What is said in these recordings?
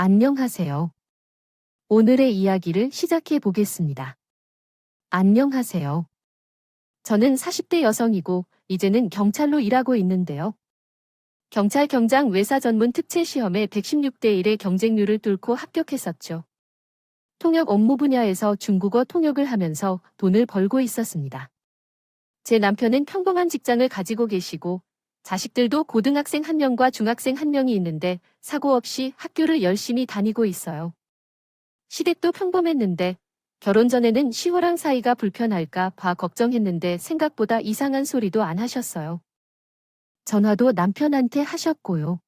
안녕하세요. 오늘의 이야기를 시작해 보겠습니다. 안녕하세요. 저는 40대 여성이고 이제는 경찰로 일하고 있는데요. 경찰 경장 외사 전문 특채 시험에 116대 1의 경쟁률을 뚫고 합격했었죠. 통역 업무 분야에서 중국어 통역을 하면서 돈을 벌고 있었습니다. 제 남편은 평범한 직장을 가지고 계시고 자식들도 고등학생 1명과 중학생 1명이 있는데 사고 없이 학교를 열심히 다니고 있어요. 시댁도 평범했는데 결혼 전에는 시호랑 사이가 불편할까 봐 걱정했는데 생각보다 이상한 소리도 안 하셨어요. 전화도 남편한테 하셨고요.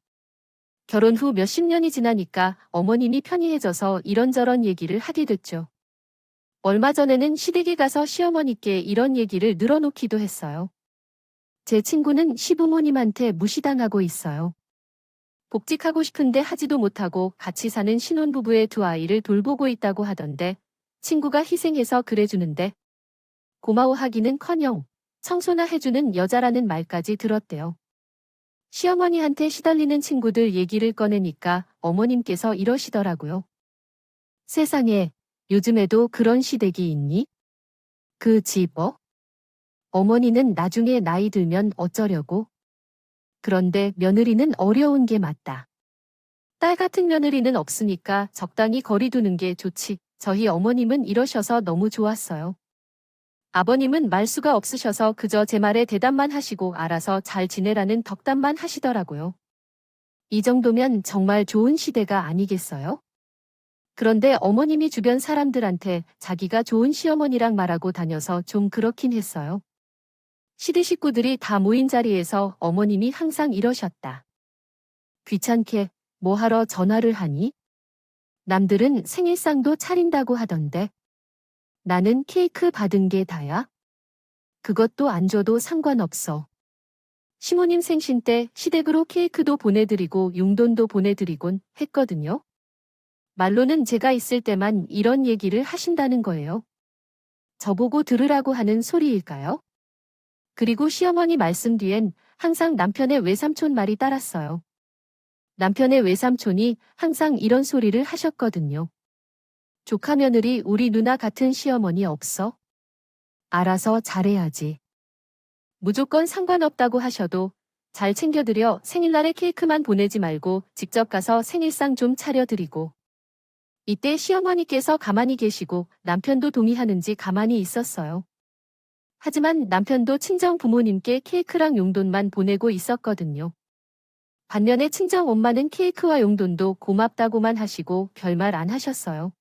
결혼 후 몇십 년이 지나니까 어머님이 편이해져서 이런저런 얘기를 하게 됐죠. 얼마 전에는 시댁에 가서 시어머니께 이런 얘기를 늘어놓기도 했어요. 제 친구는 시부모님한테 무시당하고 있어요. 복직하고 싶은데 하지도 못하고 같이 사는 신혼부부의 두 아이를 돌보고 있다고 하던데 친구가 희생해서 그래주는데 고마워하기는커녕 청소나 해주는 여자라는 말까지 들었대요. 시어머니한테 시달리는 친구들 얘기를 꺼내니까 어머님께서 이러시더라고요. 세상에, 요즘에도 그런 시댁이 있니? 그 집어? 어머니는 나중에 나이 들면 어쩌려고? 그런데 며느리는 어려운 게 맞다. 딸 같은 며느리는 없으니까 적당히 거리 두는 게 좋지. 저희 어머님은 이러셔서 너무 좋았어요. 아버님은 말수가 없으셔서 그저 제 말에 대답만 하시고 알아서 잘 지내라는 덕담만 하시더라고요. 이 정도면 정말 좋은 시대가 아니겠어요? 그런데 어머님이 주변 사람들한테 자기가 좋은 시어머니랑 말하고 다녀서 좀 그렇긴 했어요. 시대 식구들이 다 모인 자리에서 어머님이 항상 이러셨다. 귀찮게 뭐 하러 전화를 하니? 남들은 생일상도 차린다고 하던데 나는 케이크 받은 게 다야? 그것도 안 줘도 상관없어. 시모님 생신 때 시댁으로 케이크도 보내드리고 용돈도 보내드리곤 했거든요. 말로는 제가 있을 때만 이런 얘기를 하신다는 거예요. 저보고 들으라고 하는 소리일까요? 그리고 시어머니 말씀 뒤엔 항상 남편의 외삼촌 말이 따랐어요. 남편의 외삼촌이 항상 이런 소리를 하셨거든요. 조카 며느리 우리 누나 같은 시어머니 없어? 알아서 잘해야지. 무조건 상관없다고 하셔도 잘 챙겨드려 생일날에 케이크만 보내지 말고 직접 가서 생일상 좀 차려드리고. 이때 시어머니께서 가만히 계시고 남편도 동의하는지 가만히 있었어요. 하지만 남편도 친정 부모님께 케이크랑 용돈만 보내고 있었거든요. 반면에 친정 엄마는 케이크와 용돈도 고맙다고만 하시고 별말 안 하셨어요.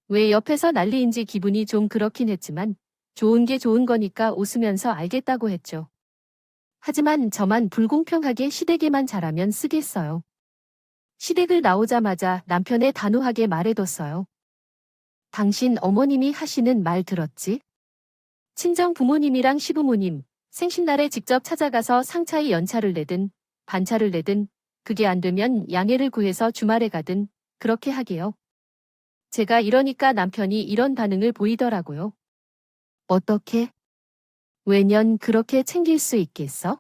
왜 옆에서 난리인지 기분이 좀 그렇긴 했지만 좋은 게 좋은 거니까 웃으면서 알겠다고 했죠. 하지만 저만 불공평하게 시댁에만 잘하면 쓰겠어요. 시댁을 나오자마자 남편에 단호하게 말해뒀어요. 당신 어머님이 하시는 말 들었지? 친정 부모님이랑 시부모님, 생신날에 직접 찾아가서 상차히 연차를 내든 반차를 내든 그게 안 되면 양해를 구해서 주말에 가든 그렇게 하게요. 제가 이러니까 남편이 이런 반응을 보이더라고요. 어떻게? 왜년 그렇게 챙길 수 있겠어?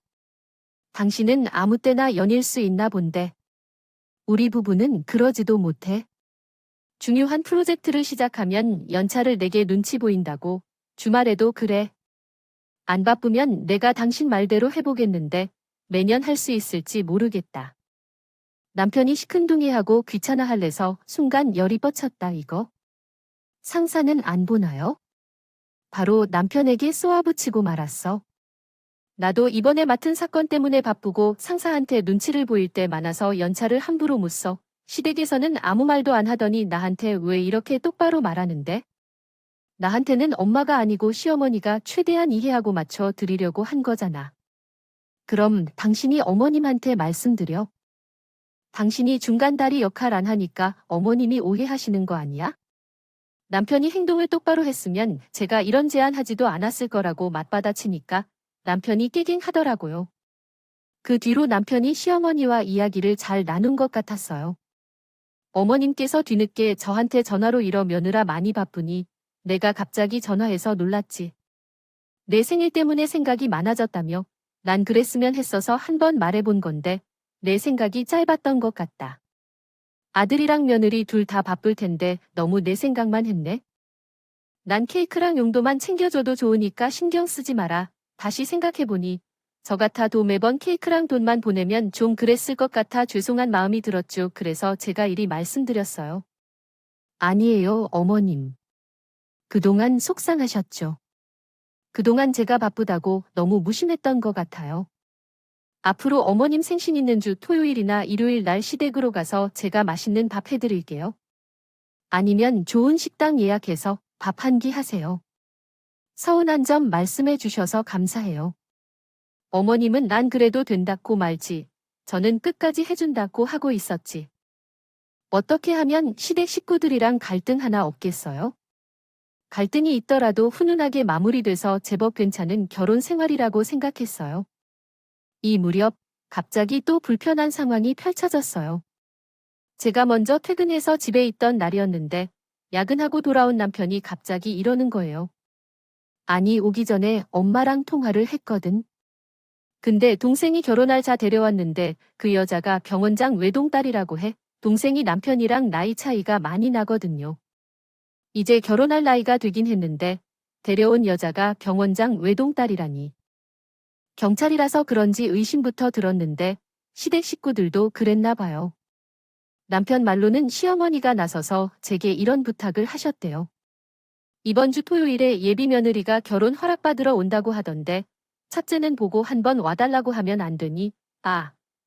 당신은 아무 때나 연일 수 있나 본데. 우리 부부는 그러지도 못해. 중요한 프로젝트를 시작하면 연차를 내게 눈치 보인다고. 주말에도 그래. 안 바쁘면 내가 당신 말대로 해보겠는데 매년 할 수 있을지 모르겠다. 남편이 시큰둥해하고 귀찮아할래서 순간 열이 뻗쳤다 이거. 상사는 안 보나요? 바로 남편에게 쏘아붙이고 말았어. 나도 이번에 맡은 사건 때문에 바쁘고 상사한테 눈치를 보일 때 많아서 연차를 함부로 못 써. 시댁에서는 아무 말도 안 하더니 나한테 왜 이렇게 똑바로 말하는데? 나한테는 엄마가 아니고 시어머니가 최대한 이해하고 맞춰 드리려고 한 거잖아. 그럼 당신이 어머님한테 말씀드려. 당신이 중간다리 역할 안 하니까 어머님이 오해하시는 거 아니야? 남편이 행동을 똑바로 했으면 제가 이런 제안 하지도 않았을 거라고 맞받아치니까 남편이 깨갱하더라고요. 그 뒤로 남편이 시어머니와 이야기를 잘 나눈 것 같았어요. 어머님께서 뒤늦게 저한테 전화로 이러 며느라 많이 바쁘니 내가 갑자기 전화해서 놀랐지. 내 생일 때문에 생각이 많아졌다며 난 그랬으면 했어서 한 번 말해본 건데 내 생각이 짧았던 것 같다. 아들이랑 며느리 둘 다 바쁠 텐데 너무 내 생각만 했네. 난 케이크랑 용도만 챙겨줘도 좋으니까 신경 쓰지 마라. 다시 생각해보니 저 같아도 매번 케이크랑 돈만 보내면 좀 그랬을 것 같아 죄송한 마음이 들었죠. 그래서 제가 이리 말씀드렸어요. 아니에요, 어머님. 그동안 속상하셨죠. 그동안 제가 바쁘다고 너무 무심했던 것 같아요. 앞으로 어머님 생신 있는 주 토요일이나 일요일 날 시댁으로 가서 제가 맛있는 밥 해드릴게요. 아니면 좋은 식당 예약해서 밥 한 끼 하세요. 서운한 점 말씀해 주셔서 감사해요. 어머님은 난 그래도 된다고 말지. 저는 끝까지 해준다고 하고 있었지. 어떻게 하면 시댁 식구들이랑 갈등 하나 없겠어요? 갈등이 있더라도 훈훈하게 마무리돼서 제법 괜찮은 결혼 생활이라고 생각했어요. 이 무렵 갑자기 또 불편한 상황이 펼쳐졌어요. 제가 먼저 퇴근해서 집에 있던 날이었는데 야근하고 돌아온 남편이 갑자기 이러는 거예요. 아니, 오기 전에 엄마랑 통화를 했거든. 근데 동생이 결혼할 자 데려왔는데 그 여자가 병원장 외동딸이라고 해. 동생이 남편이랑 나이 차이가 많이 나거든요. 이제 결혼할 나이가 되긴 했는데 데려온 여자가 병원장 외동딸이라니. 경찰이라서 그런지 의심부터 들었는데 시댁 식구들도 그랬나 봐요. 남편 말로는 시어머니가 나서서 제게 이런 부탁을 하셨대요. 이번 주 토요일에 예비 며느리가 결혼 허락받으러 온다고 하던데 첫째는 보고 한번 와달라고 하면 안 되니?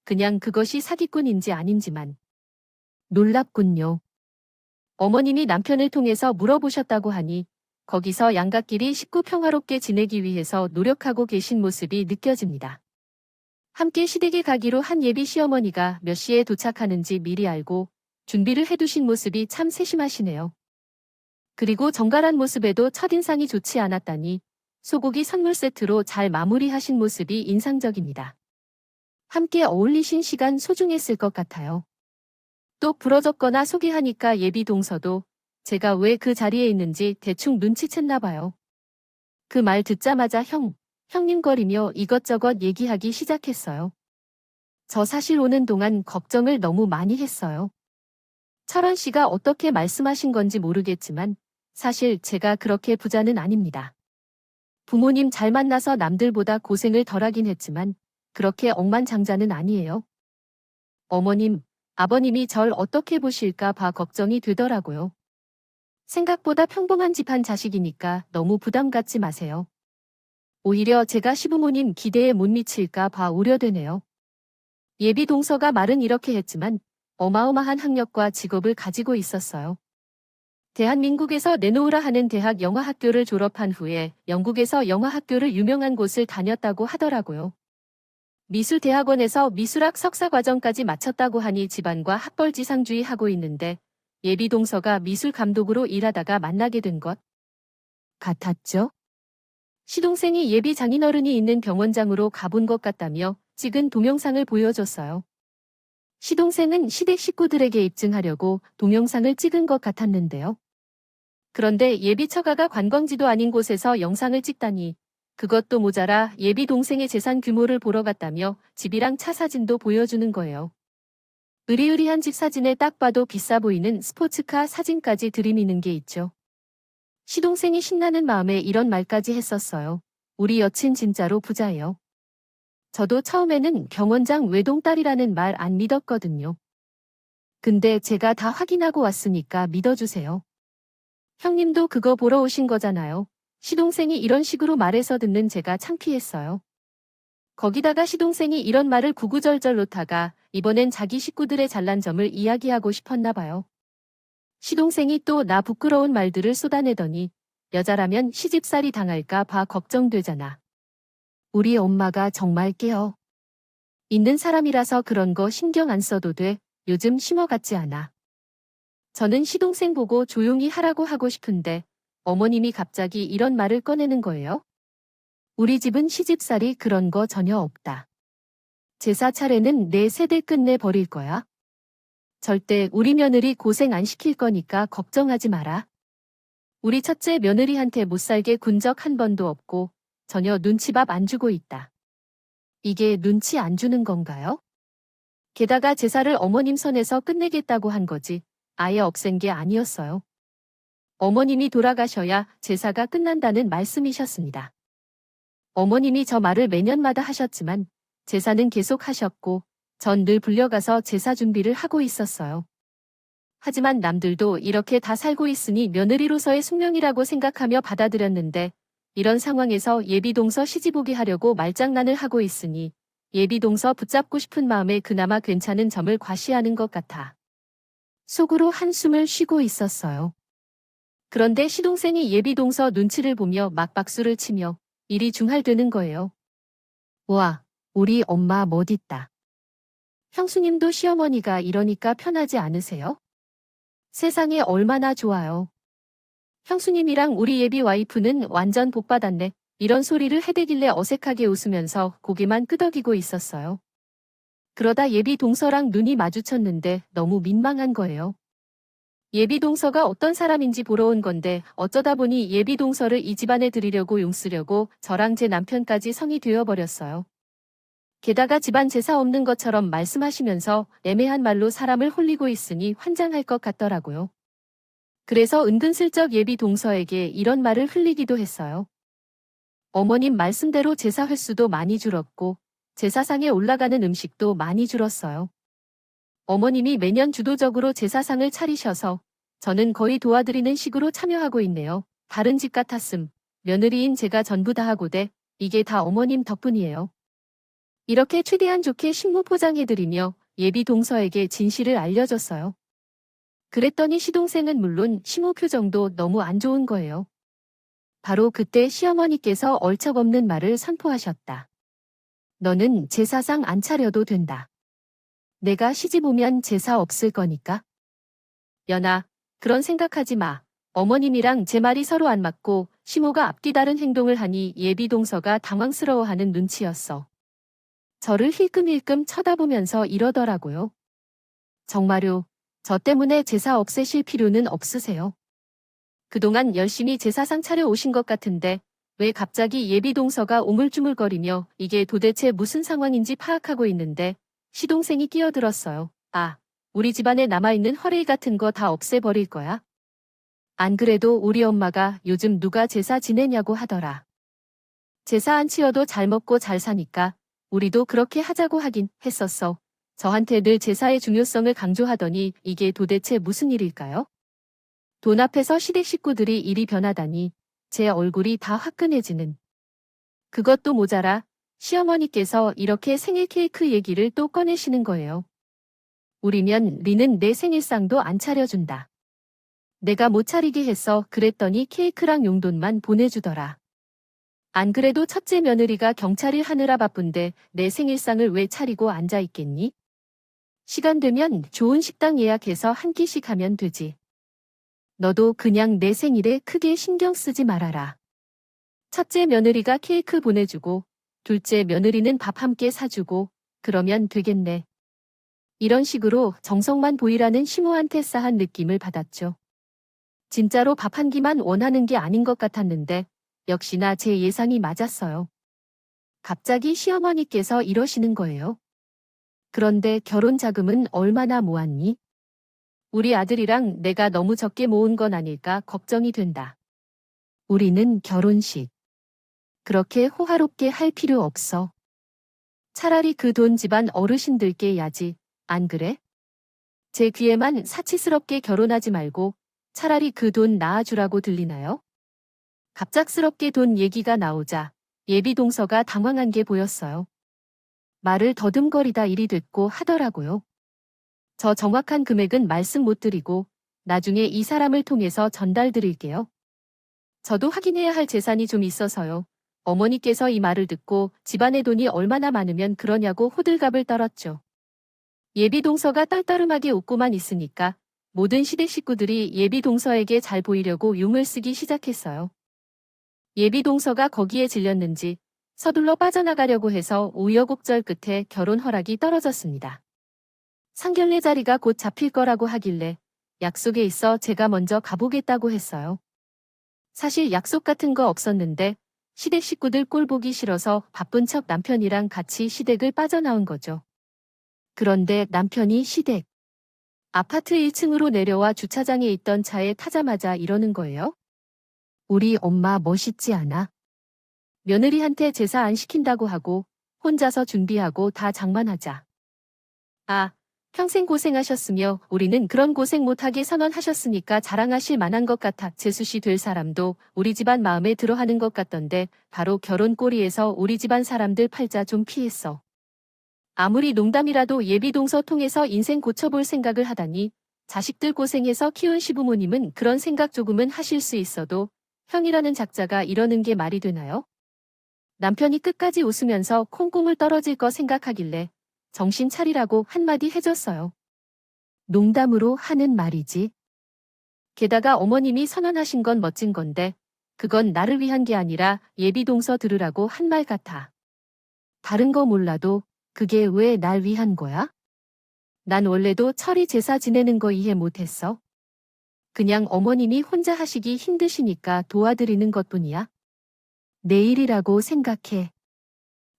그냥 그것이 사기꾼인지 아닌지만. 놀랍군요. 어머님이 남편을 통해서 물어보셨다고 하니 거기서 양가끼리 식구 평화롭게 지내기 위해서 노력하고 계신 모습이 느껴집니다. 함께 시댁에 가기로 한 예비 시어머니가 몇 시에 도착하는지 미리 알고 준비를 해두신 모습이 참 세심하시네요. 그리고 정갈한 모습에도 첫인상이 좋지 않았다니 소고기 선물 세트로 잘 마무리하신 모습이 인상적입니다. 함께 어울리신 시간 소중했을 것 같아요. 또 부러졌거나 소개하니까 예비 동서도 제가 왜 그 자리에 있는지 대충 눈치챘나 봐요. 그 말 듣자마자 형님거리며 이것저것 얘기하기 시작했어요. 저 사실 오는 동안 걱정을 너무 많이 했어요. 철원 씨가 어떻게 말씀하신 건지 모르겠지만 사실 제가 그렇게 부자는 아닙니다. 부모님 잘 만나서 남들보다 고생을 덜하긴 했지만 그렇게 억만장자는 아니에요. 어머님, 아버님이 절 어떻게 보실까 봐 걱정이 되더라고요. 생각보다 평범한 집안 자식이니까 너무 부담 갖지 마세요. 오히려 제가 시부모님 기대에 못 미칠까 봐 우려되네요. 예비 동서가 말은 이렇게 했지만 어마어마한 학력과 직업을 가지고 있었어요. 대한민국에서 내놓으라 하는 대학 영화학교를 졸업한 후에 영국에서 영화학교를 유명한 곳을 다녔다고 하더라고요. 미술대학원에서 미술학 석사 과정까지 마쳤다고 하니 집안과 학벌지상주의 하고 있는데 예비 동서가 미술 감독으로 일하다가 만나게 된 것 같았죠? 시동생이 예비 장인어른이 있는 병원장으로 가본 것 같다며 찍은 동영상을 보여줬어요. 시동생은 시댁 식구들에게 입증하려고 동영상을 찍은 것 같았는데요. 그런데 예비 처가가 관광지도 아닌 곳에서 영상을 찍다니 그것도 모자라 예비 동생의 재산 규모를 보러 갔다며 집이랑 차 사진도 보여주는 거예요. 으리으리한 집 사진에 딱 봐도 비싸 보이는 스포츠카 사진까지 들이미는 게 있죠. 시동생이 신나는 마음에 이런 말까지 했었어요. 우리 여친 진짜로 부자예요. 저도 처음에는 병원장 외동딸이라는 말 안 믿었거든요. 근데 제가 다 확인하고 왔으니까 믿어주세요. 형님도 그거 보러 오신 거잖아요. 시동생이 이런 식으로 말해서 듣는 제가 창피했어요. 거기다가 시동생이 이런 말을 구구절절 놓다가 이번엔 자기 식구들의 잘난 점을 이야기하고 싶었나 봐요. 시동생이 또 나 부끄러운 말들을 쏟아내더니 여자라면 시집살이 당할까 봐 걱정되잖아. 우리 엄마가 정말 깨어 있는 사람이라서 그런 거 신경 안 써도 돼. 요즘 심어 같지 않아. 저는 시동생 보고 조용히 하라고 하고 싶은데 어머님이 갑자기 이런 말을 꺼내는 거예요. 우리 집은 시집살이 그런 거 전혀 없다. 제사 차례는 내 세대 끝내 버릴 거야. 절대 우리 며느리 고생 안 시킬 거니까 걱정하지 마라. 우리 첫째 며느리한테 못 살게 군 적 한 번도 없고 전혀 눈치밥 안 주고 있다. 이게 눈치 안 주는 건가요? 게다가 제사를 어머님 선에서 끝내겠다고 한 거지 아예 없앤 게 아니었어요. 어머님이 돌아가셔야 제사가 끝난다는 말씀이셨습니다. 어머님이 저 말을 매년마다 하셨지만 제사는 계속 하셨고 전 늘 불려가서 제사 준비를 하고 있었어요. 하지만 남들도 이렇게 다 살고 있으니 며느리로서의 숙명이라고 생각하며 받아들였는데 이런 상황에서 예비동서 시집오게 하려고 말장난을 하고 있으니 예비동서 붙잡고 싶은 마음에 그나마 괜찮은 점을 과시하는 것 같아 속으로 한숨을 쉬고 있었어요. 그런데 시동생이 예비동서 눈치를 보며 막 박수를 치며 일이 중할되는 거예요. 와, 우리 엄마 멋있다. 형수님도 시어머니가 이러니까 편하지 않으세요? 세상에 얼마나 좋아요. 형수님이랑 우리 예비 와이프는 완전 복받았네. 이런 소리를 해대길래 어색하게 웃으면서 고개만 끄덕이고 있었어요. 그러다 예비 동서랑 눈이 마주쳤는데 너무 민망한 거예요. 예비 동서가 어떤 사람인지 보러 온 건데 어쩌다 보니 예비 동서를 이 집안에 들이려고 용쓰려고 저랑 제 남편까지 성이 되어버렸어요. 게다가 집안 제사 없는 것처럼 말씀하시면서 애매한 말로 사람을 홀리고 있으니 환장할 것 같더라고요. 그래서 은근슬쩍 예비 동서에게 이런 말을 흘리기도 했어요. 어머님 말씀대로 제사 횟수도 많이 줄었고 제사상에 올라가는 음식도 많이 줄었어요. 어머님이 매년 주도적으로 제사상을 차리셔서 저는 거의 도와드리는 식으로 참여하고 있네요. 다른 집 같았음. 며느리인 제가 전부 다 하고 돼. 이게 다 어머님 덕분이에요. 이렇게 최대한 좋게 식무 포장해드리며 예비 동서에게 진실을 알려줬어요. 그랬더니 시동생은 물론 시모 표정도 너무 안 좋은 거예요. 바로 그때 시어머니께서 얼척없는 말을 선포하셨다. 너는 제사상 안 차려도 된다. 내가 시집 오면 제사 없을 거니까. 연아, 그런 생각하지 마. 어머님이랑 제 말이 서로 안 맞고 시모가 앞뒤 다른 행동을 하니 예비 동서가 당황스러워하는 눈치였어. 저를 힐끔힐끔 쳐다보면서 이러더라고요. 정말요. 저 때문에 제사 없애실 필요는 없으세요. 그동안 열심히 제사상 차려오신 것 같은데 왜 갑자기 예비 동서가 우물쭈물거리며 이게 도대체 무슨 상황인지 파악하고 있는데 시동생이 끼어들었어요. 아, 우리 집안에 남아있는 허레이 같은 거 다 없애버릴 거야? 안 그래도 우리 엄마가 요즘 누가 제사 지내냐고 하더라. 제사 안 치어도 잘 먹고 잘 사니까 우리도 그렇게 하자고 하긴 했었어. 저한테 늘 제사의 중요성을 강조하더니 이게 도대체 무슨 일일까요? 돈 앞에서 시댁 식구들이 일이 변하다니 제 얼굴이 다 화끈해지는. 그것도 모자라 시어머니께서 이렇게 생일 케이크 얘기를 또 꺼내시는 거예요. 우리면 리는 내 생일상도 안 차려준다. 내가 못 차리게 했어 그랬더니 케이크랑 용돈만 보내주더라. 안 그래도 첫째 며느리가 경찰일 하느라 바쁜데 내 생일상을 왜 차리고 앉아있겠니? 시간 되면 좋은 식당 예약해서 한 끼씩 하면 되지. 너도 그냥 내 생일에 크게 신경 쓰지 말아라. 첫째 며느리가 케이크 보내주고 둘째 며느리는 밥 함께 사주고 그러면 되겠네. 이런 식으로 정성만 보이라는 시모한테 싸한 느낌을 받았죠. 진짜로 밥 한 끼만 원하는 게 아닌 것 같았는데 역시나 제 예상이 맞았어요. 갑자기 시어머니께서 이러시는 거예요. 그런데 결혼 자금은 얼마나 모았니? 우리 아들이랑 내가 너무 적게 모은 건 아닐까 걱정이 된다. 우리는 결혼식 그렇게 호화롭게 할 필요 없어. 차라리 그 돈 집안 어르신들께 야지, 안 그래? 제 귀에만 사치스럽게 결혼하지 말고 차라리 그 돈 낳아주라고 들리나요? 갑작스럽게 돈 얘기가 나오자 예비 동서가 당황한 게 보였어요. 말을 더듬거리다 일이 됐고 하더라고요. 저 정확한 금액은 말씀 못 드리고 나중에 이 사람을 통해서 전달 드릴게요. 저도 확인해야 할 재산이 좀 있어서요. 어머니께서 이 말을 듣고 집안에 돈이 얼마나 많으면 그러냐고 호들갑을 떨었죠. 예비 동서가 떨떠름하게 웃고만 있으니까 모든 시댁 식구들이 예비 동서에게 잘 보이려고 용을 쓰기 시작했어요. 예비 동서가 거기에 질렸는지 서둘러 빠져나가려고 해서 우여곡절 끝에 결혼 허락이 떨어졌습니다. 상견례 자리가 곧 잡힐 거라고 하길래 약속에 있어 제가 먼저 가보겠다고 했어요. 사실 약속 같은 거 없었는데 시댁 식구들 꼴 보기 싫어서 바쁜 척 남편이랑 같이 시댁을 빠져나온 거죠. 그런데 남편이 시댁 아파트 1층으로 내려와 주차장에 있던 차에 타자마자 이러는 거예요. 우리 엄마 멋있지 않아? 며느리한테 제사 안 시킨다고 하고 혼자서 준비하고 다 장만하자. 아, 평생 고생하셨으며 우리는 그런 고생 못하게 선언하셨으니까 자랑하실 만한 것 같아. 재수씨 될 사람도 우리 집안 마음에 들어하는 것 같던데 바로 결혼 꼬리에서 우리 집안 사람들 팔자 좀 피했어. 아무리 농담이라도 예비 동서 통해서 인생 고쳐볼 생각을 하다니 자식들 고생해서 키운 시부모님은 그런 생각 조금은 하실 수 있어도 형이라는 작자가 이러는 게 말이 되나요? 남편이 끝까지 웃으면서 콩고물 떨어질 거 생각하길래 정신 차리라고 한마디 해줬어요. 농담으로 하는 말이지. 게다가 어머님이 선언하신 건 멋진 건데 그건 나를 위한 게 아니라 예비 동서 들으라고 한 말 같아. 다른 거 몰라도 그게 왜 날 위한 거야? 난 원래도 철이 제사 지내는 거 이해 못했어. 그냥 어머님이 혼자 하시기 힘드시니까 도와드리는 것뿐이야. 내일이라고 생각해.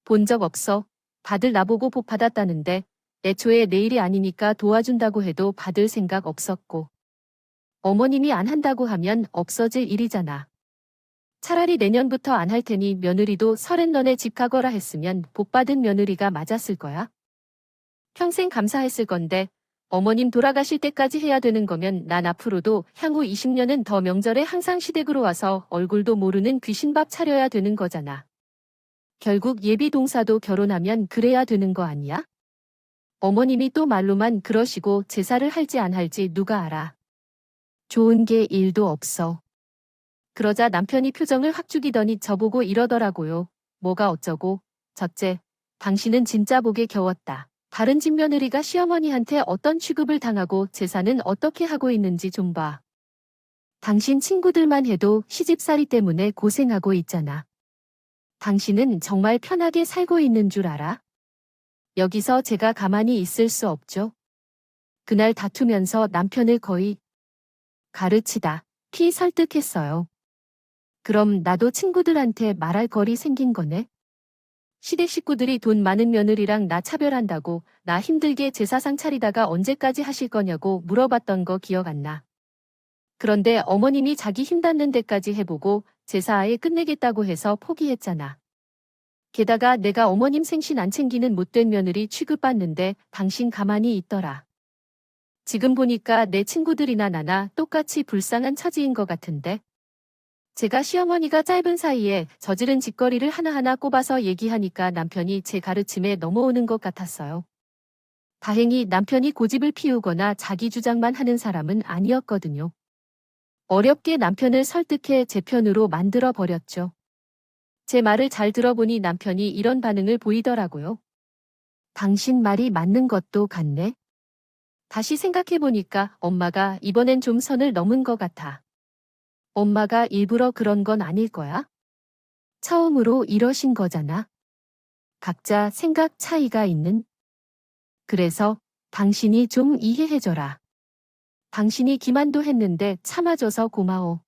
본 적 없어. 다들 나보고 복 받았다는데 애초에 내일이 아니니까 도와준다고 해도 받을 생각 없었고. 어머님이 안 한다고 하면 없어질 일이잖아. 차라리 내년부터 안 할 테니 며느리도 설엔 너네 집 가거라 했으면 복 받은 며느리가 맞았을 거야. 평생 감사했을 건데 어머님 돌아가실 때까지 해야 되는 거면 난 앞으로도 향후 20년은 더 명절에 항상 시댁으로 와서 얼굴도 모르는 귀신밥 차려야 되는 거잖아. 결국 예비 동사도 결혼하면 그래야 되는 거 아니야? 어머님이 또 말로만 그러시고 제사를 할지 안 할지 누가 알아. 좋은 게 일도 없어. 그러자 남편이 표정을 확 죽이더니 저보고 이러더라고요. 뭐가 어쩌고. 첫째, 당신은 진짜 복에 겨웠다. 다른 집 며느리가 시어머니한테 어떤 취급을 당하고 제사는 어떻게 하고 있는지 좀 봐. 당신 친구들만 해도 시집살이 때문에 고생하고 있잖아. 당신은 정말 편하게 살고 있는 줄 알아? 여기서 제가 가만히 있을 수 없죠. 그날 다투면서 남편을 거의 가르치다 피 설득했어요. 그럼 나도 친구들한테 말할 거리 생긴 거네. 시댁 식구들이 돈 많은 며느리랑 나 차별한다고 나 힘들게 제사상 차리다가 언제까지 하실 거냐고 물어봤던 거 기억 안 나. 그런데 어머님이 자기 힘 닿는 데까지 해보고 제사 아예 끝내겠다고 해서 포기했잖아. 게다가 내가 어머님 생신 안 챙기는 못된 며느리 취급받는데 당신 가만히 있더라. 지금 보니까 내 친구들이나 나나 똑같이 불쌍한 처지인 것 같은데. 제가 시어머니가 짧은 사이에 저지른 짓거리를 하나하나 꼽아서 얘기하니까 남편이 제 가르침에 넘어오는 것 같았어요. 다행히 남편이 고집을 피우거나 자기 주장만 하는 사람은 아니었거든요. 어렵게 남편을 설득해 제 편으로 만들어 버렸죠. 제 말을 잘 들어보니 남편이 이런 반응을 보이더라고요. 당신 말이 맞는 것도 같네. 다시 생각해보니까 엄마가 이번엔 좀 선을 넘은 것 같아. 엄마가 일부러 그런 건 아닐 거야? 처음으로 이러신 거잖아. 각자 생각 차이가 있는. 그래서 당신이 좀 이해해줘라. 당신이 기만도 했는데 참아줘서 고마워.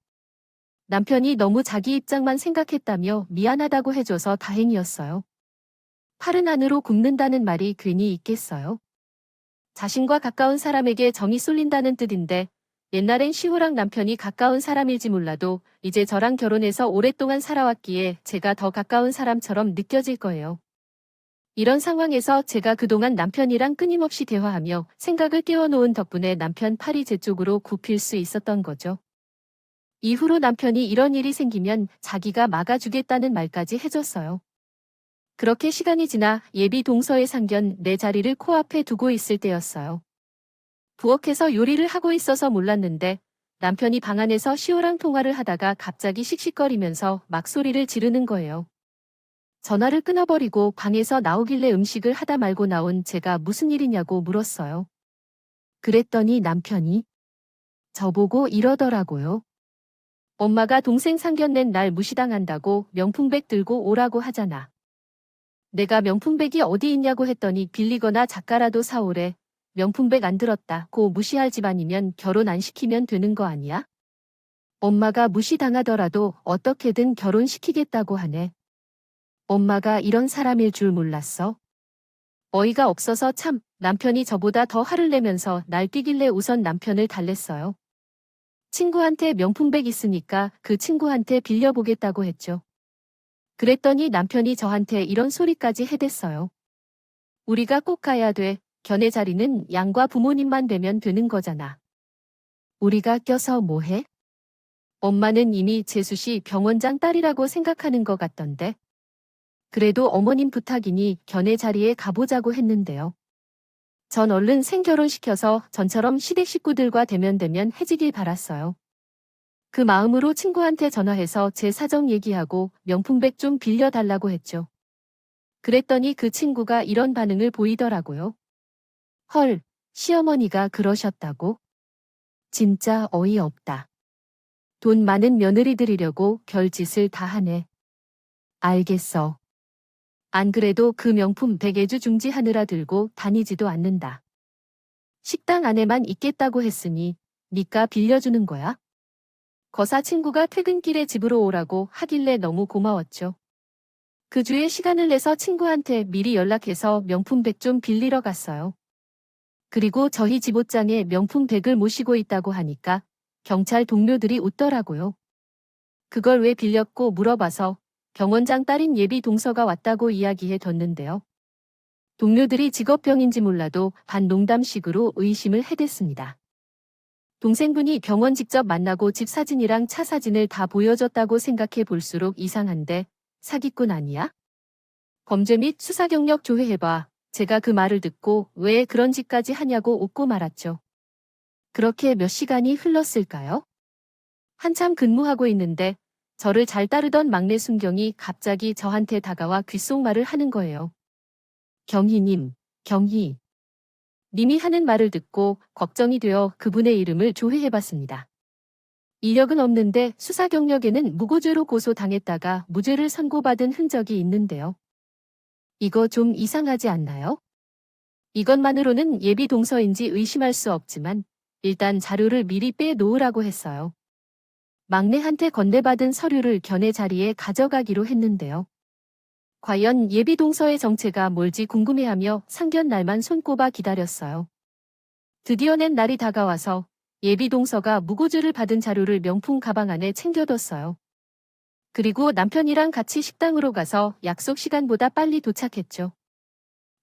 남편이 너무 자기 입장만 생각했다며 미안하다고 해줘서 다행이었어요. 팔은 안으로 굽는다는 말이 괜히 있겠어요. 자신과 가까운 사람에게 정이 쏠린다는 뜻인데 옛날엔 시호랑 남편이 가까운 사람일지 몰라도 이제 저랑 결혼해서 오랫동안 살아왔기에 제가 더 가까운 사람처럼 느껴질 거예요. 이런 상황에서 제가 그동안 남편이랑 끊임없이 대화하며 생각을 띄워놓은 덕분에 남편 팔이 제 쪽으로 굽힐 수 있었던 거죠. 이후로 남편이 이런 일이 생기면 자기가 막아주겠다는 말까지 해줬어요. 그렇게 시간이 지나 예비 동서의 상견 내 자리를 코앞에 두고 있을 때였어요. 부엌에서 요리를 하고 있어서 몰랐는데 남편이 방 안에서 시호랑 통화를 하다가 갑자기 씩씩거리면서 막 소리를 지르는 거예요. 전화를 끊어버리고 방에서 나오길래 음식을 하다 말고 나온 제가 무슨 일이냐고 물었어요. 그랬더니 남편이 저보고 이러더라고요. 엄마가 동생 상견낸 날 무시당한다고 명품백 들고 오라고 하잖아. 내가 명품백이 어디 있냐고 했더니 빌리거나 작가라도 사오래. 명품백 안 들었다 고 무시할 집안이면 결혼 안 시키면 되는 거 아니야? 엄마가 무시당하더라도 어떻게든 결혼시키겠다고 하네. 엄마가 이런 사람일 줄 몰랐어. 어이가 없어서 참 남편이 저보다 더 화를 내면서 날뛰길래 우선 남편을 달랬어요. 친구한테 명품백 있으니까 그 친구한테 빌려보겠다고 했죠. 그랬더니 남편이 저한테 이런 소리까지 해댔어요. 우리가 꼭 가야 돼. 견해 자리는 양과 부모님만 되면 되는 거잖아. 우리가 껴서 뭐해? 엄마는 이미 재수 씨 병원장 딸이라고 생각하는 것 같던데. 그래도 어머님 부탁이니 견해 자리에 가보자고 했는데요. 전 얼른 생결혼시켜서 전처럼 시댁 식구들과 대면대면 해지길 바랐어요. 그 마음으로 친구한테 전화해서 제 사정 얘기하고 명품백 좀 빌려달라고 했죠. 그랬더니 그 친구가 이런 반응을 보이더라고요. 헐, 시어머니가 그러셨다고? 진짜 어이없다. 돈 많은 며느리 들이려고 별짓을 다 하네. 알겠어. 안 그래도 그 명품 백애주 중지하느라 들고 다니지도 않는다. 식당 안에만 있겠다고 했으니 니까 빌려주는 거야? 거사 친구가 퇴근길에 집으로 오라고 하길래 너무 고마웠죠. 그 주에 시간을 내서 친구한테 미리 연락해서 명품백 좀 빌리러 갔어요. 그리고 저희 집 옷장에 명품백을 모시고 있다고 하니까 경찰 동료들이 웃더라고요. 그걸 왜 빌렸고 물어봐서 병원장 딸인 예비 동서가 왔다고 이야기해 뒀는데요. 동료들이 직업병인지 몰라도 반농담식으로 의심을 해댔습니다. 동생분이 병원 직접 만나고 집 사진이랑 차 사진을 다 보여줬다고 생각해 볼수록 이상한데 사기꾼 아니야? 범죄 및 수사 경력 조회해봐. 제가 그 말을 듣고 왜 그런 짓까지 하냐고 웃고 말았죠. 그렇게 몇 시간이 흘렀을까요? 한참 근무하고 있는데 저를 잘 따르던 막내 순경이 갑자기 저한테 다가와 귓속말을 하는 거예요. 경희님, 경희. 님이 하는 말을 듣고 걱정이 되어 그분의 이름을 조회해봤습니다. 이력은 없는데 수사 경력에는 무고죄로 고소당했다가 무죄를 선고받은 흔적이 있는데요. 이거 좀 이상하지 않나요? 이것만으로는 예비 동서인지 의심할 수 없지만 일단 자료를 미리 빼놓으라고 했어요. 막내한테 건네받은 서류를 견해 자리에 가져가기로 했는데요. 과연 예비 동서의 정체가 뭘지 궁금해하며 상견 날만 손꼽아 기다렸어요. 드디어 낸 날이 다가와서 예비 동서가 무고죄를 받은 자료를 명품 가방 안에 챙겨뒀어요. 그리고 남편이랑 같이 식당으로 가서 약속 시간보다 빨리 도착했죠.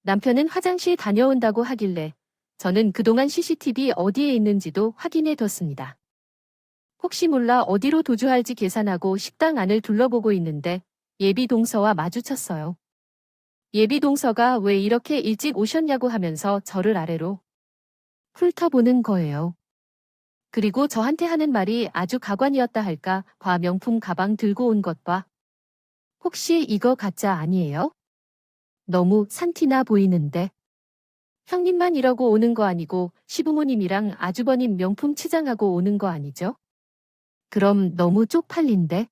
남편은 화장실 다녀온다고 하길래 저는 그동안 CCTV 어디에 있는지도 확인해 뒀습니다. 혹시 몰라 어디로 도주할지 계산하고 식당 안을 둘러보고 있는데 예비 동서와 마주쳤어요. 예비 동서가 왜 이렇게 일찍 오셨냐고 하면서 저를 아래로 훑어보는 거예요. 그리고 저한테 하는 말이 아주 가관이었다 할까 봐 명품 가방 들고 온 것 봐. 혹시 이거 가짜 아니에요? 너무 산티나 보이는데. 형님만 이러고 오는 거 아니고 시부모님이랑 아주버님 명품 치장하고 오는 거 아니죠? 그럼 너무 쪽팔린데?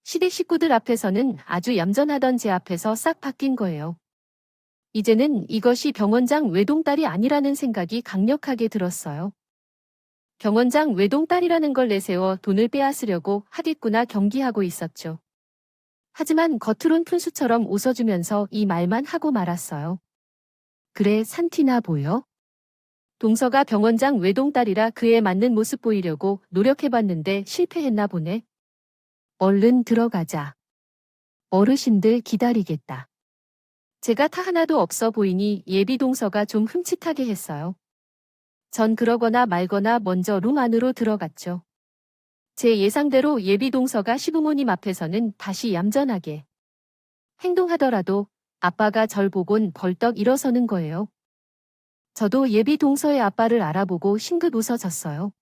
시댁 식구들 앞에서는 아주 얌전하던 제 앞에서 싹 바뀐 거예요. 이제는 이것이 병원장 외동딸이 아니라는 생각이 강력하게 들었어요. 병원장 외동딸이라는 걸 내세워 돈을 빼앗으려고 하겠구나 경기하고 있었죠. 하지만 겉으론 푼수처럼 웃어주면서 이 말만 하고 말았어요. 그래 산티나 보여? 동서가 병원장 외동딸이라 그에 맞는 모습 보이려고 노력해봤는데 실패했나 보네. 얼른 들어가자. 어르신들 기다리겠다. 제가 타 하나도 없어 보이니 예비 동서가 좀 흠칫하게 했어요. 전 그러거나 말거나 먼저 룸 안으로 들어갔죠. 제 예상대로 예비 동서가 시부모님 앞에서는 다시 얌전하게 행동하더라도 아빠가 절 보곤 벌떡 일어서는 거예요. 저도 예비 동서의 아빠를 알아보고 싱긋 웃어졌어요.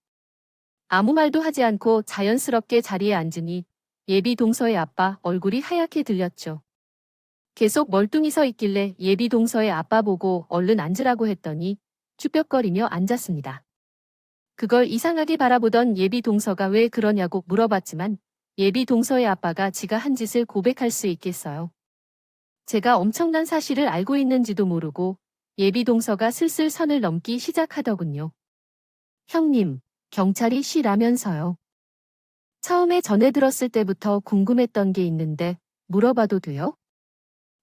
아무 말도 하지 않고 자연스럽게 자리에 앉으니 예비 동서의 아빠 얼굴이 하얗게 들렸죠. 계속 멀뚱히 서 있길래 예비 동서의 아빠 보고 얼른 앉으라고 했더니 쭈뼛거리며 앉았습니다. 그걸 이상하게 바라보던 예비 동서가 왜 그러냐고 물어봤지만 예비 동서의 아빠가 지가 한 짓을 고백할 수 있겠어요. 제가 엄청난 사실을 알고 있는지도 모르고 예비 동서가 슬슬 선을 넘기 시작하더군요. 형님, 경찰이 씨라면서요. 처음에 전해 들었을 때부터 궁금했던 게 있는데 물어봐도 돼요?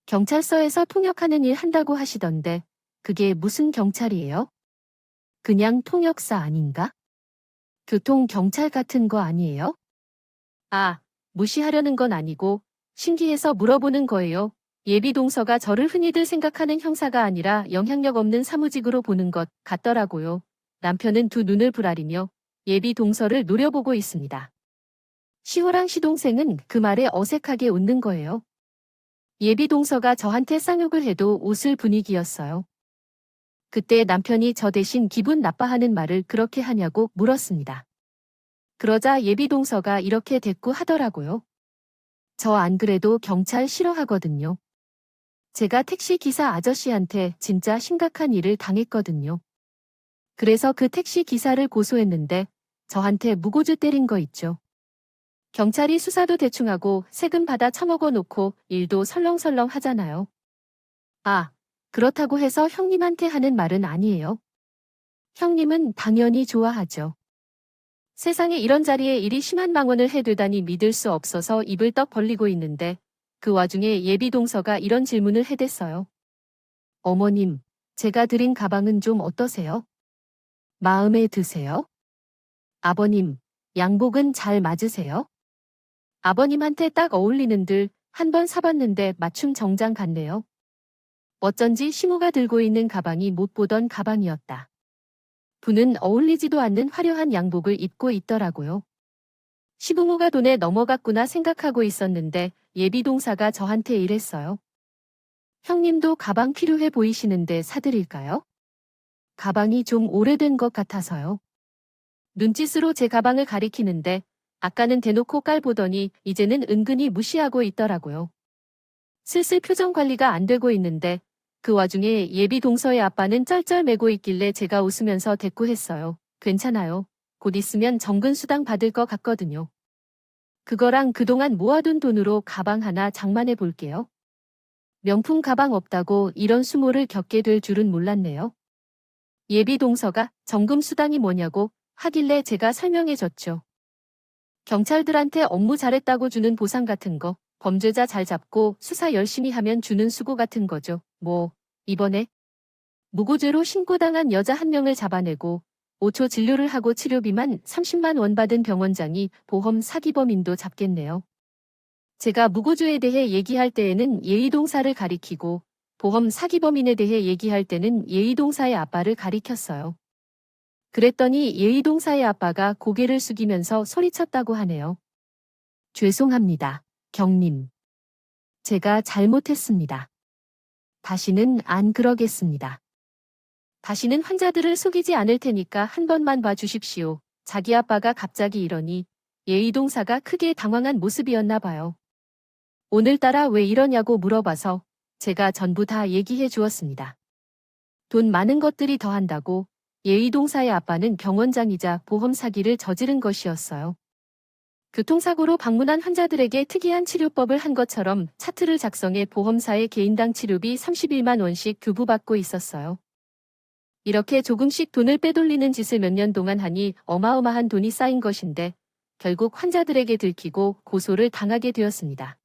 경찰서에서 통역하는 일 한다고 하시던데 그게 무슨 경찰이에요? 그냥 통역사 아닌가? 교통경찰 같은 거 아니에요? 아, 무시하려는 건 아니고 신기해서 물어보는 거예요. 예비동서가 저를 흔히들 생각하는 형사가 아니라 영향력 없는 사무직으로 보는 것 같더라고요. 남편은 두 눈을 부라리며 예비동서를 노려보고 있습니다. 시호랑 시동생은 그 말에 어색하게 웃는 거예요. 예비동서가 저한테 쌍욕을 해도 웃을 분위기였어요. 그때 남편이 저 대신 기분 나빠하는 말을 그렇게 하냐고 물었습니다. 그러자 예비동서가 이렇게 대꾸하더라고요. 저 안 그래도 경찰 싫어하거든요. 제가 택시 기사 아저씨한테 진짜 심각한 일을 당했거든요. 그래서 그 택시 기사를 고소했는데 저한테 무고죄 때린 거 있죠. 경찰이 수사도 대충 하고 세금 받아 처먹어 놓고 일도 설렁설렁 하잖아요. 아, 그렇다고 해서 형님한테 하는 말은 아니에요. 형님은 당연히 좋아하죠. 세상에 이런 자리에 일이 심한 망언을 해대다니 믿을 수 없어서 입을 떡 벌리고 있는데 그 와중에 예비동서가 이런 질문을 해댔어요. 어머님, 제가 드린 가방은 좀 어떠세요? 마음에 드세요? 아버님, 양복은 잘 맞으세요? 아버님한테 딱 어울리는 들 한 번 사봤는데 맞춤 정장 같네요. 어쩐지 시모가 들고 있는 가방이 못 보던 가방이었다. 부는 어울리지도 않는 화려한 양복을 입고 있더라고요. 시부모가 돈에 넘어갔구나 생각하고 있었는데 예비동사가 저한테 이랬어요. 형님도 가방 필요해 보이시는데 사드릴까요? 가방이 좀 오래된 것 같아서요. 눈짓으로 제 가방을 가리키는데 아까는 대놓고 깔보더니 이제는 은근히 무시하고 있더라고요. 슬슬 표정 관리가 안 되고 있는데 그 와중에 예비동서의 아빠는 쩔쩔매고 있길래 제가 웃으면서 대꾸했어요. 괜찮아요. 곧 있으면 정근수당 받을 것 같거든요. 그거랑 그동안 모아둔 돈으로 가방 하나 장만해 볼게요. 명품 가방 없다고 이런 수모를 겪게 될 줄은 몰랐네요. 예비동서가 정금수당이 뭐냐고 하길래 제가 설명해줬죠. 경찰들한테 업무 잘했다고 주는 보상 같은 거, 범죄자 잘 잡고 수사 열심히 하면 주는 수고 같은 거죠. 이번에 무고죄로 신고당한 여자 한 명을 잡아내고 5초 진료를 하고 치료비만 30만 원 받은 병원장이 보험 사기범인도 잡겠네요. 제가 무고죄에 대해 얘기할 때에는 예의동사를 가리키고 보험 사기범인에 대해 얘기할 때는 예의동사의 아빠를 가리켰어요. 그랬더니 예의동사의 아빠가 고개를 숙이면서 소리쳤다고 하네요. 죄송합니다, 경님. 제가 잘못했습니다. 다시는 안 그러겠습니다. 다시는 환자들을 속이지 않을 테니까 한 번만 봐주십시오. 자기 아빠가 갑자기 이러니 예의동사가 크게 당황한 모습이었나 봐요. 오늘따라 왜 이러냐고 물어봐서 제가 전부 다 얘기해 주었습니다. 돈 많은 것들이 더한다고 예의동사의 아빠는 병원장이자 보험 사기를 저지른 것이었어요. 교통사고로 방문한 환자들에게 특이한 치료법을 한 것처럼 차트를 작성해 보험사에 개인당 치료비 31만 원씩 교부받고 있었어요. 이렇게 조금씩 돈을 빼돌리는 짓을 몇 년 동안 하니 어마어마한 돈이 쌓인 것인데 결국 환자들에게 들키고 고소를 당하게 되었습니다.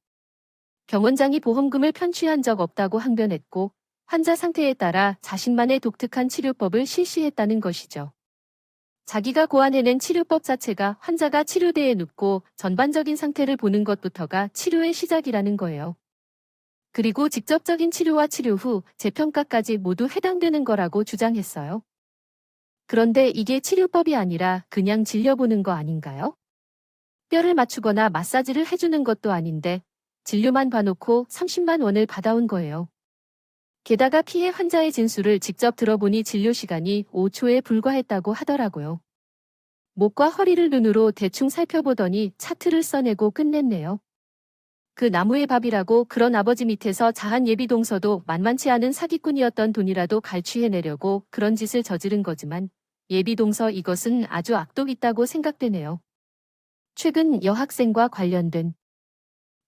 병원장이 보험금을 편취한 적 없다고 항변했고 환자 상태에 따라 자신만의 독특한 치료법을 실시했다는 것이죠. 자기가 고안해낸 치료법 자체가 환자가 치료대에 눕고 전반적인 상태를 보는 것부터가 치료의 시작이라는 거예요. 그리고 직접적인 치료와 치료 후 재평가까지 모두 해당되는 거라고 주장했어요. 그런데 이게 치료법이 아니라 그냥 진료보는 거 아닌가요? 뼈를 맞추거나 마사지를 해주는 것도 아닌데 진료만 봐놓고 30만 원을 받아온 거예요. 게다가 피해 환자의 진술을 직접 들어보니 진료 시간이 5초에 불과했다고 하더라고요. 목과 허리를 눈으로 대충 살펴보더니 차트를 써내고 끝냈네요. 그 나무의 밥이라고 그런 아버지 밑에서 자한 예비동서도 만만치 않은 사기꾼이었던 돈이라도 갈취해내려고 그런 짓을 저지른 거지만 예비동서 이것은 아주 악독 있다고 생각되네요. 최근 여학생과 관련된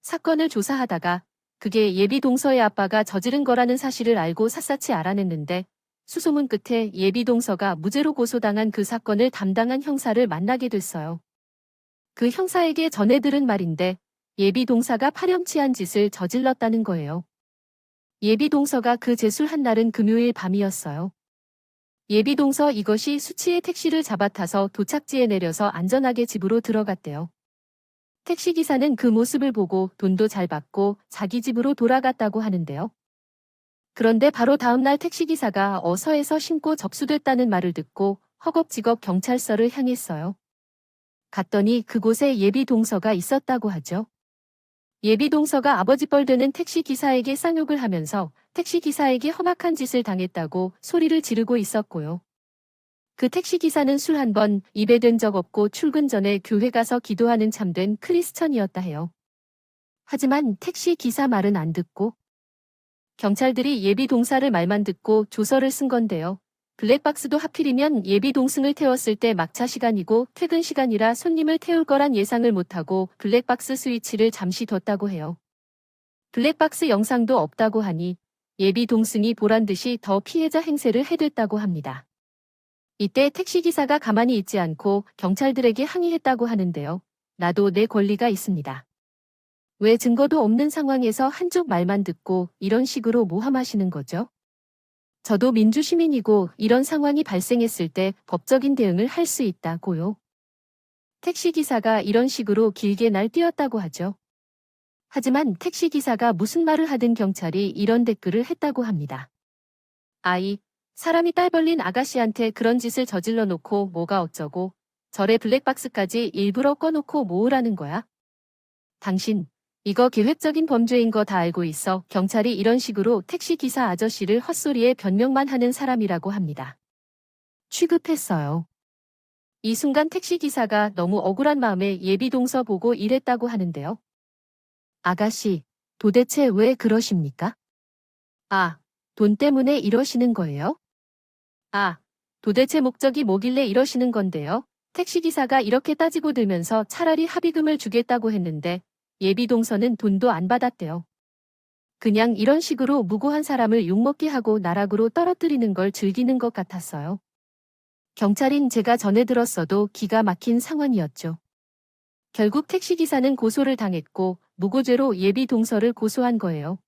사건을 조사하다가 그게 예비동서의 아빠가 저지른 거라는 사실을 알고 샅샅이 알아냈는데 수소문 끝에 예비동서가 무죄로 고소당한 그 사건을 담당한 형사를 만나게 됐어요. 그 형사에게 전해 들은 말인데 예비동사가 파렴치한 짓을 저질렀다는 거예요. 예비동서가 그 제출한 날은 금요일 밤이었어요. 예비동서 이것이 수치의 택시를 잡아타서 도착지에 내려서 안전하게 집으로 들어갔대요. 택시기사는 그 모습을 보고 돈도 잘 받고 자기 집으로 돌아갔다고 하는데요. 그런데 바로 다음날 택시기사가 어서에서 신고 접수됐다는 말을 듣고 허겁지겁 경찰서를 향했어요. 갔더니 그곳에 예비동서가 있었다고 하죠. 예비동서가 아버지 뻘 되는 택시기사에게 쌍욕을 하면서 택시기사에게 험악한 짓을 당했다고 소리를 지르고 있었고요. 그 택시기사는 술 한 번 입에 댄 적 없고 출근 전에 교회 가서 기도하는 참된 크리스천이었다 해요. 하지만 택시기사 말은 안 듣고 경찰들이 예비동사를 말만 듣고 조서를 쓴 건데요. 블랙박스도 하필이면 예비동승을 태웠을 때 막차 시간이고 퇴근 시간이라 손님을 태울 거란 예상을 못하고 블랙박스 스위치를 잠시 뒀다고 해요. 블랙박스 영상도 없다고 하니 예비동승이 보란듯이 더 피해자 행세를 해댔다고 합니다. 이때 택시기사가 가만히 있지 않고 경찰들에게 항의했다고 하는데요. 나도 내 권리가 있습니다. 왜 증거도 없는 상황에서 한쪽 말만 듣고 이런 식으로 모함하시는 거죠? 저도 민주시민이고 이런 상황이 발생했을 때 법적인 대응을 할 수 있다고요. 택시기사가 이런 식으로 길게 날뛰었다고 하죠. 하지만 택시기사가 무슨 말을 하든 경찰이 이런 댓글을 했다고 합니다. 사람이 딸 벌린 아가씨한테 그런 짓을 저질러 놓고 뭐가 어쩌고 저래 블랙박스까지 일부러 꺼놓고 모으라는 거야? 당신, 이거 계획적인 범죄인 거 다 알고 있어. 경찰이 이런 식으로 택시기사 아저씨를 헛소리에 변명만 하는 사람이라고 합니다. 취급했어요. 이 순간 택시기사가 너무 억울한 마음에 예비동서 보고 이랬다고 하는데요. 아가씨, 도대체 왜 그러십니까? 돈 때문에 이러시는 거예요? 도대체 목적이 뭐길래 이러시는 건데요? 택시기사가 이렇게 따지고 들면서 차라리 합의금을 주겠다고 했는데 예비동서는 돈도 안 받았대요. 그냥 이런 식으로 무고한 사람을 욕먹게 하고 나락으로 떨어뜨리는 걸 즐기는 것 같았어요. 경찰인 제가 전에 들었어도 기가 막힌 상황이었죠. 결국 택시기사는 고소를 당했고 무고죄로 예비동서를 고소한 거예요.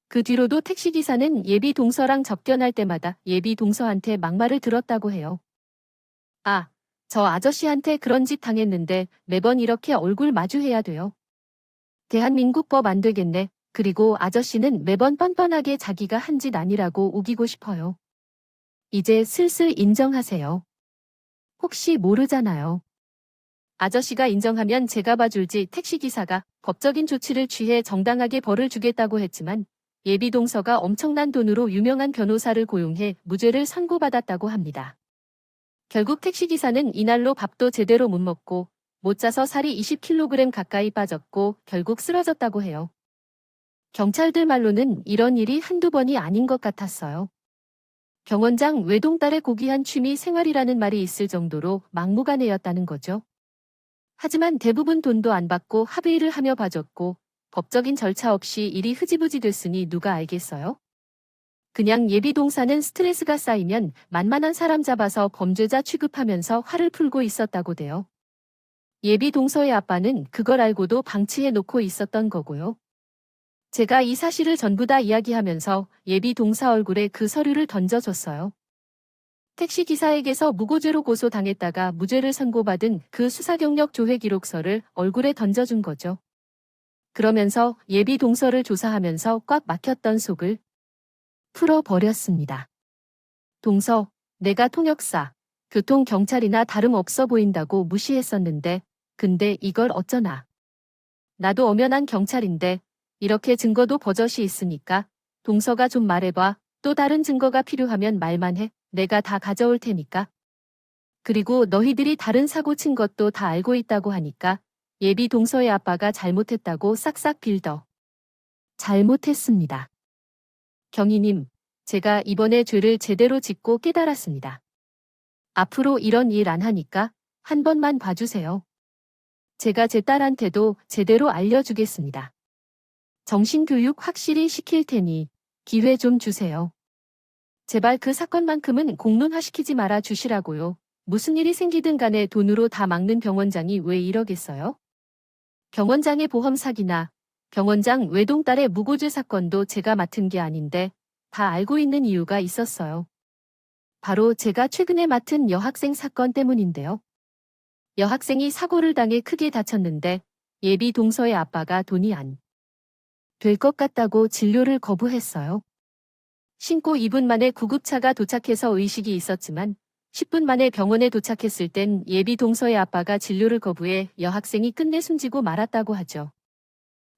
그 뒤로도 택시기사는 예비동서랑 접견할 때마다 예비동서한테 막말을 들었다고 해요. 저 아저씨한테 그런 짓 당했는데 매번 이렇게 얼굴 마주해야 돼요. 대한민국 법 안 되겠네. 그리고 아저씨는 매번 뻔뻔하게 자기가 한 짓 아니라고 우기고 싶어요. 이제 슬슬 인정하세요. 혹시 모르잖아요. 아저씨가 인정하면 제가 봐줄지. 택시기사가 법적인 조치를 취해 정당하게 벌을 주겠다고 했지만 예비동서가 엄청난 돈으로 유명한 변호사를 고용해 무죄를 선고받았다고 합니다. 결국 택시기사는 이날로 밥도 제대로 못 먹고 못 자서 살이 20kg 가까이 빠졌고 결국 쓰러졌다고 해요. 경찰들 말로는 이런 일이 한두 번이 아닌 것 같았어요. 경원장 외동딸의 고귀한 취미 생활이라는 말이 있을 정도로 막무가내였다는 거죠. 하지만 대부분 돈도 안 받고 합의를 하며 봐줬고 법적인 절차 없이 일이 흐지부지 됐으니 누가 알겠어요? 그냥 예비동사는 스트레스가 쌓이면 만만한 사람 잡아서 범죄자 취급하면서 화를 풀고 있었다고 돼요. 예비동서의 아빠는 그걸 알고도 방치해 놓고 있었던 거고요. 제가 이 사실을 전부 다 이야기하면서 예비동사 얼굴에 그 서류를 던져줬어요. 택시기사에게서 무고죄로 고소당했다가 무죄를 선고받은 그 수사경력 조회기록서를 얼굴에 던져준 거죠. 그러면서 예비동서를 조사하면서 꽉 막혔던 속을 풀어버렸습니다. 동서, 내가 통역사, 교통경찰이나 다름없어 보인다고 무시했었는데 근데 이걸 어쩌나. 나도 엄연한 경찰인데 이렇게 증거도 버젓이 있으니까 동서가 좀 말해봐. 또 다른 증거가 필요하면 말만 해. 내가 다 가져올 테니까. 그리고 너희들이 다른 사고 친 것도 다 알고 있다고 하니까 예비 동서의 아빠가 잘못했다고 싹싹 빌더. 잘못했습니다. 경위님, 제가 이번에 죄를 제대로 짓고 깨달았습니다. 앞으로 이런 일 안 하니까 한 번만 봐주세요. 제가 제 딸한테도 제대로 알려주겠습니다. 정신교육 확실히 시킬 테니 기회 좀 주세요. 제발 그 사건만큼은 공론화시키지 말아 주시라고요. 무슨 일이 생기든 간에 돈으로 다 막는 병원장이 왜 이러겠어요? 병원장의 보험 사기나 병원장 외동딸의 무고죄 사건도 제가 맡은 게 아닌데 다 알고 있는 이유가 있었어요. 바로 제가 최근에 맡은 여학생 사건 때문인데요. 여학생이 사고를 당해 크게 다쳤는데 예비 동서의 아빠가 돈이 안 될 것 같다고 진료를 거부했어요. 신고 2분 만에 구급차가 도착해서 의식이 있었지만 10분 만에 병원에 도착했을 땐 예비 동서의 아빠가 진료를 거부해 여학생이 끝내 숨지고 말았다고 하죠.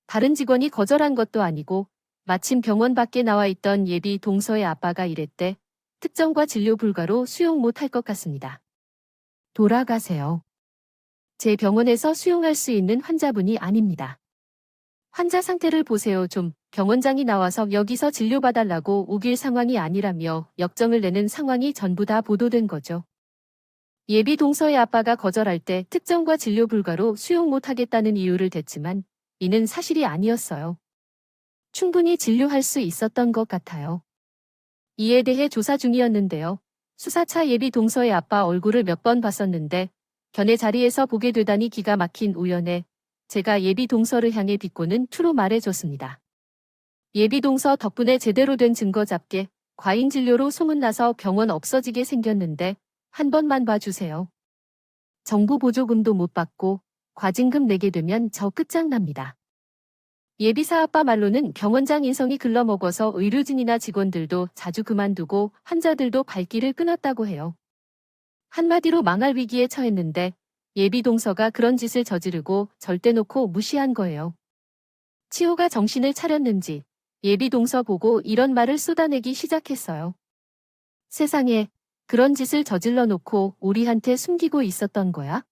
다른 직원이 거절한 것도 아니고 마침 병원 밖에 나와 있던 예비 동서의 아빠가 이랬대. 특정과 진료 불가로 수용 못할 것 같습니다. 돌아가세요. 제 병원에서 수용할 수 있는 환자분이 아닙니다. 환자 상태를 보세요 좀. 병원장이 나와서 여기서 진료봐달라고 우길 상황이 아니라며 역정을 내는 상황이 전부 다 보도된 거죠. 예비 동서의 아빠가 거절할 때 특정과 진료 불가로 수용 못하겠다는 이유를 댔지만 이는 사실이 아니었어요. 충분히 진료할 수 있었던 것 같아요. 이에 대해 조사 중이었는데요. 수사차 예비 동서의 아빠 얼굴을 몇 번 봤었는데 견해 자리에서 보게 되다니 기가 막힌 우연에 제가 예비 동서를 향해 비꼬는 투로 말해줬습니다. 예비 동서 덕분에 제대로 된 증거 잡게 과잉 진료로 소문나서 병원 없어지게 생겼는데 한 번만 봐주세요. 정부 보조금도 못 받고 과징금 내게 되면 저 끝장납니다. 예비사 아빠 말로는 병원장 인성이 글러먹어서 의료진이나 직원들도 자주 그만두고 환자들도 발길을 끊었다고 해요. 한마디로 망할 위기에 처했는데 예비 동서가 그런 짓을 저지르고 절대 놓고 무시한 거예요. 치호가 정신을 차렸는지 예비 동서 보고 이런 말을 쏟아내기 시작했어요. 세상에, 그런 짓을 저질러 놓고 우리한테 숨기고 있었던 거야?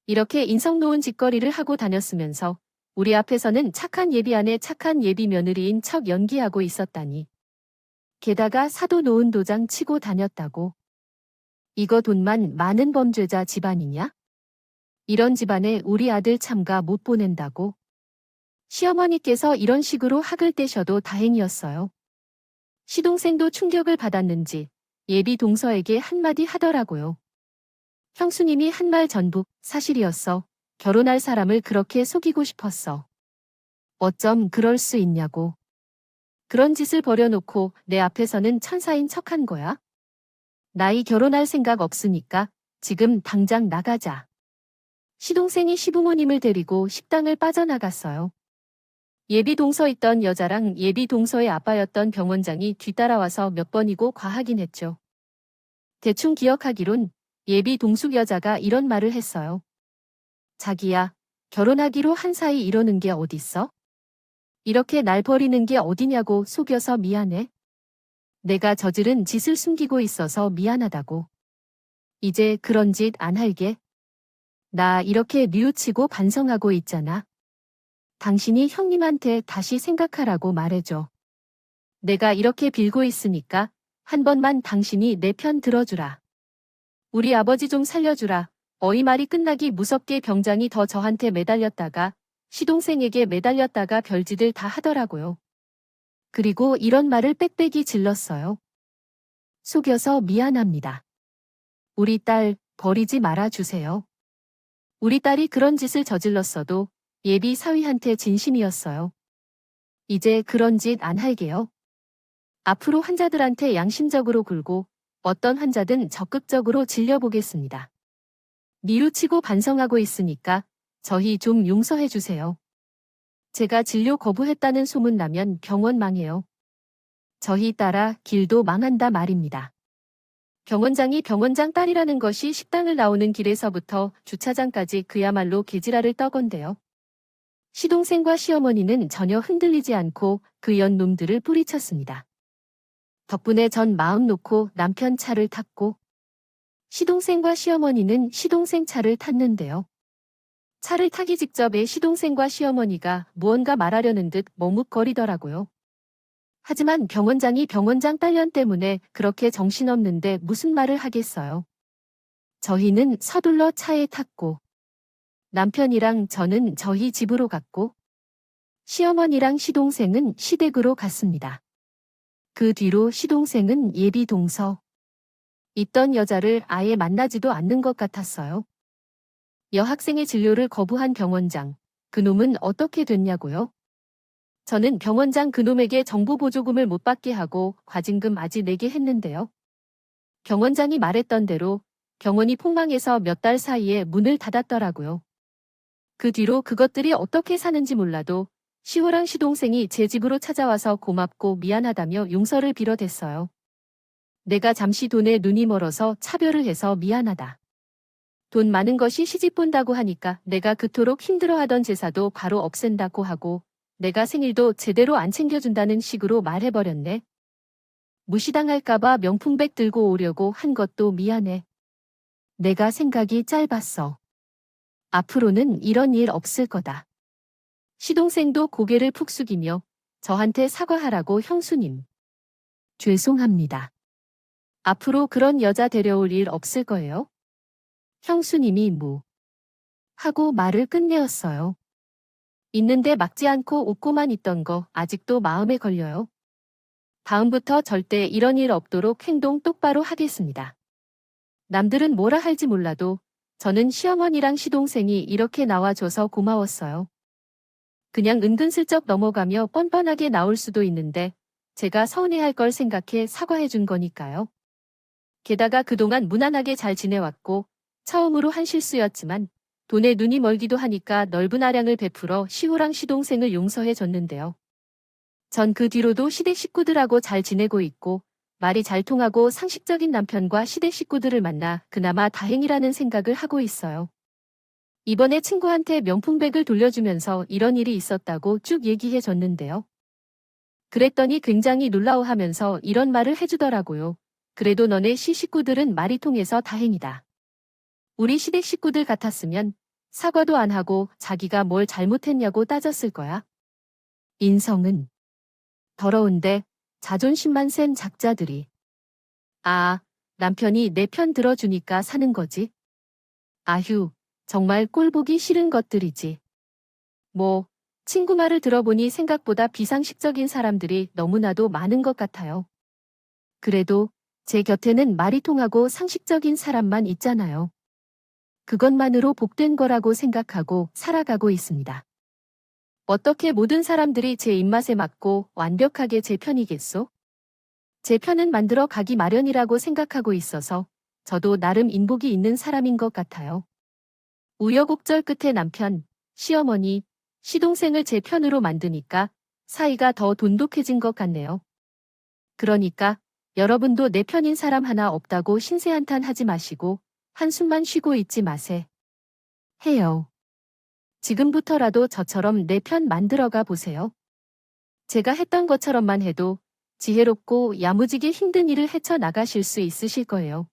이렇게 인성 놓은 짓거리를 하고 다녔으면서 우리 앞에서는 착한 예비 아내 착한 예비 며느리인 척 연기하고 있었다니. 게다가 사도 놓은 도장 치고 다녔다고. 이거 돈만 많은 범죄자 집안이냐? 이런 집안에 우리 아들 참가 못 보낸다고. 시어머니께서 이런 식으로 학을 떼셔도 다행이었어요. 시동생도 충격을 받았는지 예비 동서에게 한마디 하더라고요. 형수님이 한 말 전부 사실이었어. 결혼할 사람을 그렇게 속이고 싶었어. 어쩜 그럴 수 있냐고. 그런 짓을 벌여놓고 내 앞에서는 천사인 척한 거야? 나이 결혼할 생각 없으니까 지금 당장 나가자. 시동생이 시부모님을 데리고 식당을 빠져나갔어요. 예비 동서 있던 여자랑 예비 동서의 아빠였던 병원장이 뒤따라와서 몇 번이고 과하긴 했죠. 대충 기억하기론 예비 동숙 여자가 이런 말을 했어요. 자기야, 결혼하기로 한 사이 이러는 게 어딨어? 이렇게 날 버리는 게 어디냐고. 속여서 미안해. 내가 저지른 짓을 숨기고 있어서 미안하다고. 이제 그런 짓 안 할게. 나 이렇게 뉘우치고 반성하고 있잖아. 당신이 형님한테 다시 생각하라고 말해줘. 내가 이렇게 빌고 있으니까 한 번만 당신이 내 편 들어주라. 우리 아버지 좀 살려주라. 어이 말이 끝나기 무섭게 병장이 더 저한테 매달렸다가 시동생에게 매달렸다가 별짓을 다 하더라고요. 그리고 이런 말을 빽빽이 질렀어요. 속여서 미안합니다. 우리 딸 버리지 말아주세요. 우리 딸이 그런 짓을 저질렀어도 예비 사위한테 진심이었어요. 이제 그런 짓 안 할게요. 앞으로 환자들한테 양심적으로 굴고 어떤 환자든 적극적으로 질려보겠습니다. 뉘우치고 반성하고 있으니까 저희 좀 용서해 주세요. 제가 진료 거부했다는 소문 나면 병원 망해요. 저희 따라 길도 망한다 말입니다. 병원장이 병원장 딸이라는 것이 식당을 나오는 길에서부터 주차장까지 그야말로 개지랄을 떠건대요. 시동생과 시어머니는 전혀 흔들리지 않고 그 연놈들을 뿌리쳤습니다. 덕분에 전 마음 놓고 남편 차를 탔고 시동생과 시어머니는 시동생 차를 탔는데요. 차를 타기 직접에 시동생과 시어머니가 무언가 말하려는 듯 머뭇거리더라고요. 하지만 병원장이 병원장 딸년 때문에 그렇게 정신없는데 무슨 말을 하겠어요. 저희는 서둘러 차에 탔고 남편이랑 저는 저희 집으로 갔고 시어머니랑 시동생은 시댁으로 갔습니다. 그 뒤로 시동생은 예비 동서 있던 여자를 아예 만나지도 않는 것 같았어요. 여학생의 진료를 거부한 병원장, 그놈은 어떻게 됐냐고요? 저는 병원장 그놈에게 정부 보조금을 못 받게 하고 과징금 아직 내게 했는데요. 병원장이 말했던 대로 병원이 폭망해서 몇 달 사이에 문을 닫았더라고요. 그 뒤로 그것들이 어떻게 사는지 몰라도 시호랑 시동생이 제 집으로 찾아와서 고맙고 미안하다며 용서를 빌어댔어요. 내가 잠시 돈에 눈이 멀어서 차별을 해서 미안하다. 돈 많은 것이 시집 본다고 하니까 내가 그토록 힘들어하던 제사도 바로 없앤다고 하고 내가 생일도 제대로 안 챙겨준다는 식으로 말해버렸네. 무시당할까봐 명품백 들고 오려고 한 것도 미안해. 내가 생각이 짧았어. 앞으로는 이런 일 없을 거다. 시동생도 고개를 푹 숙이며 저한테 사과하라고 형수님. 죄송합니다. 앞으로 그런 여자 데려올 일 없을 거예요? 형수님이 하고 말을 끝내었어요. 있는데 막지 않고 웃고만 있던 거 아직도 마음에 걸려요. 다음부터 절대 이런 일 없도록 행동 똑바로 하겠습니다. 남들은 뭐라 할지 몰라도 저는 시어머니랑 시동생이 이렇게 나와줘서 고마웠어요. 그냥 은근슬쩍 넘어가며 뻔뻔하게 나올 수도 있는데 제가 서운해할 걸 생각해 사과해 준 거니까요. 게다가 그동안 무난하게 잘 지내왔고 처음으로 한 실수였지만 돈에 눈이 멀기도 하니까 넓은 아량을 베풀어 시호랑 시동생을 용서해 줬는데요. 전 그 뒤로도 시댁 식구들하고 잘 지내고 있고 말이 잘 통하고 상식적인 남편과 시댁 식구들을 만나 그나마 다행이라는 생각을 하고 있어요. 이번에 친구한테 명품백을 돌려주면서 이런 일이 있었다고 쭉 얘기해 줬는데요. 그랬더니 굉장히 놀라워하면서 이런 말을 해주더라고요. 그래도 너네 시 식구들은 말이 통해서 다행이다. 우리 시댁 식구들 같았으면 사과도 안 하고 자기가 뭘 잘못했냐고 따졌을 거야. 인성은 더러운데 자존심만 센 작자들이. 아, 남편이 내 편 들어주니까 사는 거지. 아휴, 정말 꼴보기 싫은 것들이지. 친구 말을 들어보니 생각보다 비상식적인 사람들이 너무나도 많은 것 같아요. 그래도 제 곁에는 말이 통하고 상식적인 사람만 있잖아요. 그것만으로 복된 거라고 생각하고 살아가고 있습니다. 어떻게 모든 사람들이 제 입맛에 맞고 완벽하게 제 편이겠소? 제 편은 만들어 가기 마련이라고 생각하고 있어서 저도 나름 인복이 있는 사람인 것 같아요. 우여곡절 끝에 남편, 시어머니, 시동생을 제 편으로 만드니까 사이가 더 돈독해진 것 같네요. 그러니까 여러분도 내 편인 사람 하나 없다고 신세한탄하지 마시고 한숨만 쉬고 있지 마세. 해요. 지금부터라도 저처럼 내 편 만들어가 보세요. 제가 했던 것처럼만 해도 지혜롭고 야무지게 힘든 일을 헤쳐나가실 수 있으실 거예요.